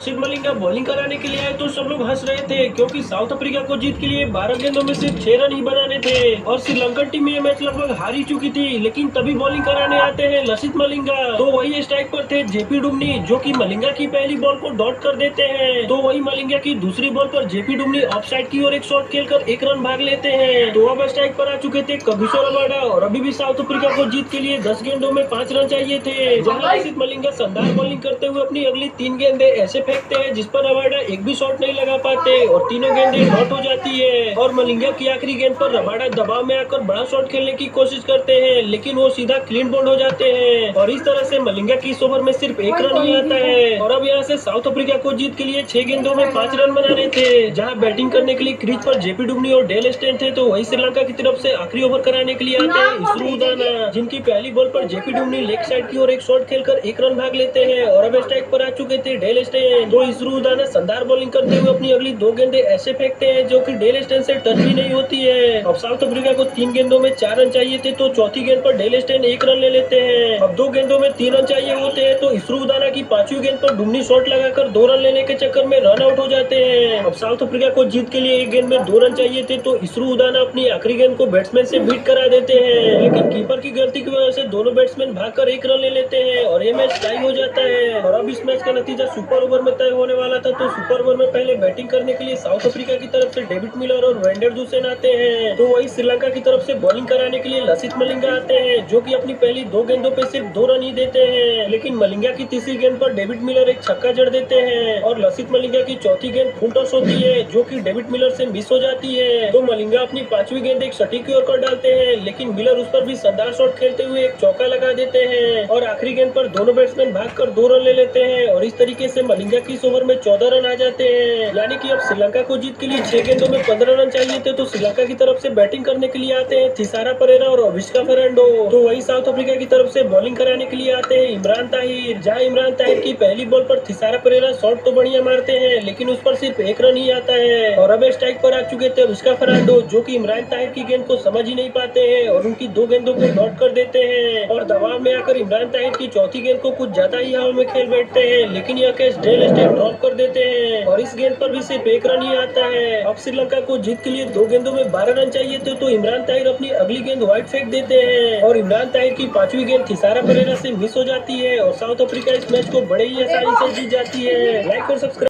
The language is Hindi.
लसिथ मलिंगा बॉलिंग कराने के लिए आए तो सब लोग हंस रहे थे क्योंकि साउथ अफ्रीका को जीत के लिए 12 गेंदों में सिर्फ 6 रन ही बनाने थे और श्रीलंकन टीम ये मैच लगभग हारी चुकी थी। लेकिन तभी बॉलिंग कराने आते हैं लसिथ मलिंगा। तो वही स्ट्राइक पर थे जेपी डुमनी जो कि मलिंगा की पहली बॉल को डॉट कर देते हैं। तो वही मलिंगा की दूसरी बॉल पर जेपी डुमनी ऑफ साइड की ओर एक शॉट खेलकर 1 रन भाग लेते हैं। तो अब स्ट्राइक पर आ चुके थे कगिसो रबाडा और अभी भी साउथ अफ्रीका को जीत के लिए 10 गेंदों में 5 रन चाहिए थे। जहां लसिथ मलिंगा शानदार बॉलिंग करते हुए अपनी अगली 3 गेंदें ऐसे फेंकते हैं जिस पर रबाडा एक भी शॉट नहीं लगा पाते और तीनों गेंदें डॉट हो जाती है। और मलिंगा की आखिरी गेंद पर रबाडा दबाव में आकर बड़ा शॉट खेलने की कोशिश करते हैं लेकिन वो सीधा क्लीन बोल्ड हो जाते हैं और इस तरह से मलिंगा की इस ओवर में सिर्फ 1 रन ही आता है। और अब यहाँ से साउथ अफ्रीका को जीत के लिए 6 गेंदों में 5 रन बनाने थे। जहाँ बैटिंग करने के लिए क्रीज पर जेपी डुमनी और डेल स्टेन थे तो वही श्रीलंका की तरफ से आखिरी ओवर कराने के लिए आते हैं इसरू उदाना, जिनकी पहली बॉल पर जेपी डुमनी लेग साइड की ओर एक शॉट खेलकर 1 रन भाग लेते हैं। और अब स्ट्राइक पर आ चुके थे डेल स्टेन। तो इसरू उदाना शानदार बॉलिंग करते हुए अपनी अगली 2 गेंदें ऐसे फेंकते हैं जो कि डेल स्टेन से टच भी नहीं होती है। अब साउथ अफ्रीका को 3 गेंदों में 4 रन चाहिए थे तो चौथी गेंद पर डेल स्टेन 1 रन ले लेते हैं। अब 2 गेंदों में 3 रन चाहिए होते हैं तो इसरू उदाना की 5वीं गेंद पर डुमनी शॉट लगाकर 2 रन लेने के चक्कर में रन आउट हो जाते हैं। अब साउथ अफ्रीका को जीत के लिए 1 गेंद में 2 रन चाहिए थे तो इसरू उदाना अपनी आखिरी गेंद को बैट्समैन से बीट करा देते हैं लेकिन कीपर की गलती की वजह से दोनों बैट्समैन भागकर 1 रन ले लेते हैं और ये मैच टाई हो जाता है। और अब इस मैच का नतीजा सुपर ओवर में तय होने वाला था। तो सुपर ओवर में पहले बैटिंग करने के लिए साउथ अफ्रीका की तरफ से डेविड मिलर और वेंडर दुसेन आते हैं। तो वही श्रीलंका की तरफ से बॉलिंग कराने के लिए लसिथ मलिंगा आते हैं जो कि अपनी पहली 2 गेंदों पे सिर्फ 2 रन ही देते हैं। लेकिन मलिंगा की तीसरी गेंद पर डेविड मिलर एक छक्का जड़ देते हैं और लसिथ मलिंगा की चौथी गेंद फुल टॉस होती है जो कि डेविड मिलर से मिस हो जाती है। तो मलिंगा अपनी 5वीं गेंद एक सटीक की ओर कर डालते हैं लेकिन मिलर उस पर भी शानदार शॉट खेलते हुए एक चौका लगा देते हैं और आखिरी गेंद पर दोनों बैट्समैन भागकर 2 रन ले लेते हैं और इस तरीके से मलिंगा की इस ओवर में 14 रन आ जाते हैं। यानी कि अब श्रीलंका को जीत के लिए 6 गेंदों में 15 रन चाहिए थे। तो श्रीलंका की तरफ से बैटिंग करने के लिए आते हैं थिसारा परेरा और अविष्का फर्नांडो। तो वही साउथ अफ्रीका की तरफ से बॉलिंग कराने के लिए आते हैं इमरान ताहिर। जहां इमरान ताहिर की पहली बॉल पर थिसारा परेरा शॉट तो बढ़िया मारते हैं लेकिन उस पर सिर्फ 1 रन ही आता है। और अब स्ट्राइक पर आ चुके थे अविष्का फर्नांडो जो कि इमरान ताहिर की गेंद को समझ ही नहीं पाते हैं और उनकी 2 गेंदों को डॉट कर देते हैं और दबाव में आकर इमरान ताहिर की चौथी गेंद को कुछ ज्यादा ही हवा में खेल बैठते हैं लेकिन यह कैच डेल स्टेन ड्रॉप कर देते हैं और इस गेंद पर भी सिर्फ 1 रन ही आता है। अब श्रीलंका को जीत के लिए 2 गेंदों में 12 रन चाहिए थे तो इमरान ताहिर अपनी अगली गेंद वाइड फेंक देते हैं और इमरान ताहिर की 5वीं गेंद थिसारा परेरा से मिस हो जाती है और साउथ अफ्रीका इस मैच को बड़े ही आसानी से जीत जाती है। लाइक और सब्सक्राइब